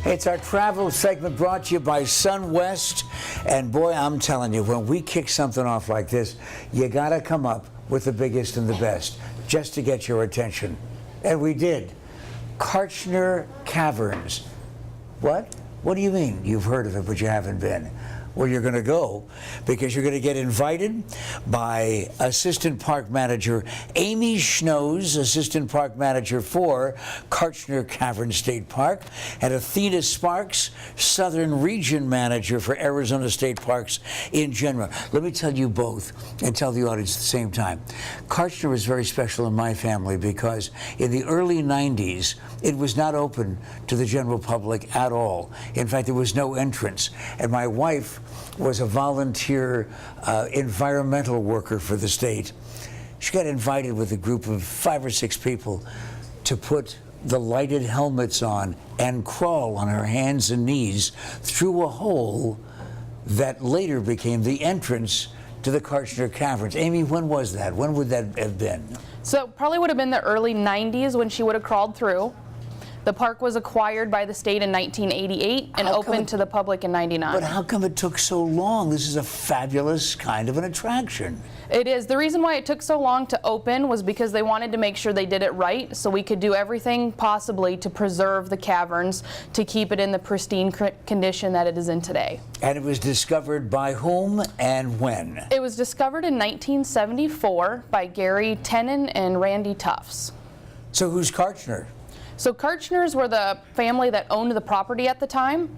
It's our travel segment brought to you by SunWest. And boy, I'm telling you, when we kick something off like this, you gotta come up with the biggest and the best just to get your attention. And we did. Travel Caverns. What? What do you mean? You've heard of it, but you haven't been. Well, you're going to go because you're going to get invited by Assistant Park Manager Amy Schnoes, Assistant Park Manager for Travel Caverns State Park, and Athena Sparks, Southern Region Manager for Arizona State Parks in general. Let me tell you both and tell the audience at the same time. Karchner was very special in my family because in the early 90s, it was not open to the general public at all. In fact, there was no entrance. And my wife was a volunteer environmental worker for the state. She got invited with a group of 5 or 6 people to put the lighted helmets on and crawl on her hands and knees through a hole that later became the entrance to the Travel Caverns. Amy, when was that? When would that have been? So it probably would have been the early 90s when she would have crawled through. The park was acquired by the state in 1988 and opened to the public in 99. But how come it took so long? This is a fabulous kind of an attraction. It is. The reason why it took so long to open was because they wanted to make sure they did it right, so we could do everything possibly to preserve the caverns, to keep it in the pristine condition that it is in today. And it was discovered by whom and when? It was discovered in 1974 by Gary Tenen and Randy Tufts. So who's Karchner? So Karchners were the family that owned the property at the time.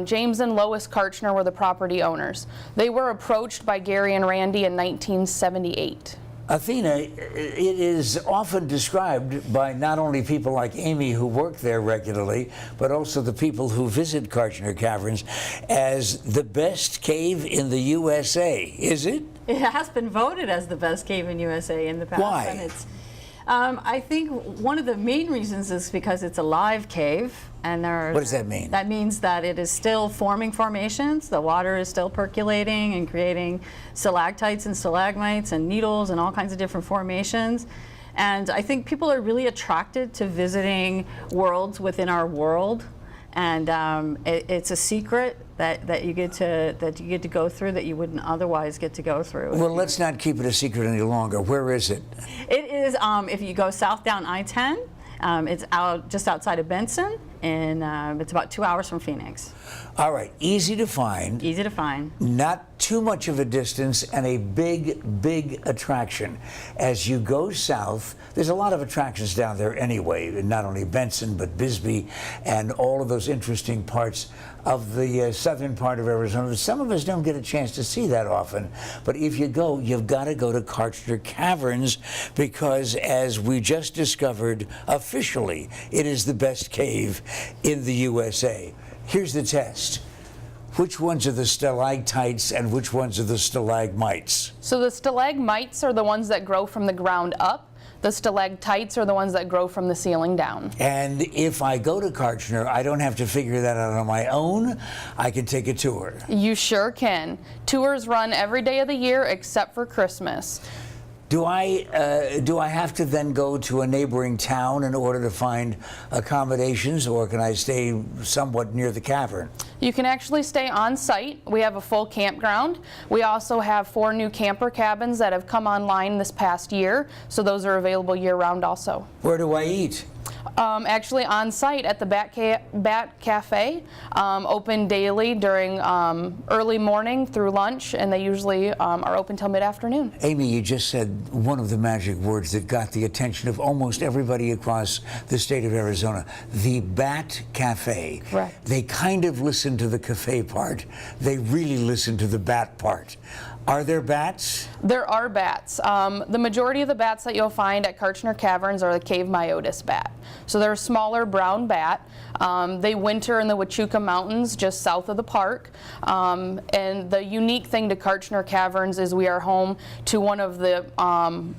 James and Lois Karchner were the property owners. They were approached by Gary and Randy in 1978. Athena, it is often described by not only people like Amy who work there regularly, but also the people who visit Travel Caverns as the best cave in the USA. Is it? It has been voted as the best cave in USA in the past. Why? And it's, I think one of the main reasons is because it's a live cave, and What does that mean? That means that it is still forming formations. The water is still percolating and creating stalactites and stalagmites and needles and all kinds of different formations. And I think people are really attracted to visiting worlds within our world. And it's a secret that you get to go through that you wouldn't otherwise get to go through. Well, let's not keep it a secret any longer. Where is it? It is if you go south down I-10. It's just outside of Benson, and it's about 2 hours from Phoenix. All right, easy to find. Easy to find. Not too much of a distance, and a big, big attraction. As you go south, there's a lot of attractions down there anyway, not only Benson, but Bisbee, and all of those interesting parts of the southern part of Arizona. Some of us don't get a chance to see that often, but if you go, you've got to go to Travel Caverns because, as we just discovered officially, it is the best cave in the USA. Here's the test. Which ones are the stalactites and which ones are the stalagmites? So the stalagmites are the ones that grow from the ground up. The stalactites are the ones that grow from the ceiling down. And if I go to Karchner, I don't have to figure that out on my own. I can take a tour. You sure can. Tours run every day of the year except for Christmas. Do I have to then go to a neighboring town in order to find accommodations, or can I stay somewhat near the cavern? You can actually stay on site. We have a full campground. We also have 4 new camper cabins that have come online this past year, so those are available year-round also. Where do I eat? Actually on site at the Bat Cafe, open daily during early morning through lunch, and they usually are open till mid-afternoon. Amy, you just said one of the magic words that got the attention of almost everybody across the state of Arizona, the Bat Cafe. Correct. They kind of listen to the cafe part. They really listen to the bat part. Are there bats? There are bats. The majority of the bats that you'll find at Travel Caverns are the cave myotis bat. So they're a smaller brown bat. They winter in the Huachuca Mountains just south of the park. And the unique thing to Travel Caverns is we are home to one of the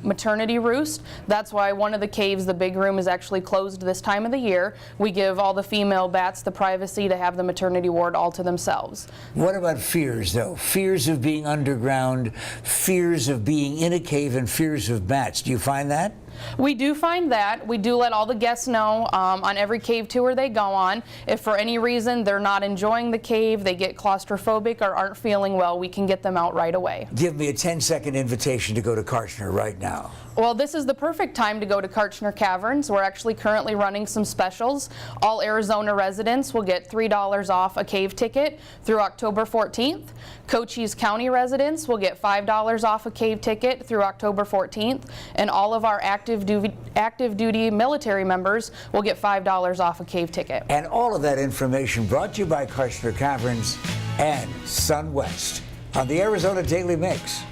maternity roosts. That's why one of the caves, the big room, is actually closed this time of the year. We give all the female bats the privacy to have the maternity ward all to themselves. What about fears, though? Fears of being underground, fears of being in a cave, and fears of bats. Do you find that? We do find that. We do let all the guests know on every cave tour they go on. If for any reason they're not enjoying the cave, they get claustrophobic or aren't feeling well, we can get them out right away. Give me a 10-second invitation to go to Kartchner right now. Well, this is the perfect time to go to Kartchner Caverns. We're actually currently running some specials. All Arizona residents will get $3 off a cave ticket through October 14th. Cochise County residents will get $5 off a cave ticket through October 14th. And all of our active duty military members will get $5 off a cave ticket. And all of that information brought to you by Kartchner Caverns and SunWest on the Arizona Daily Mix.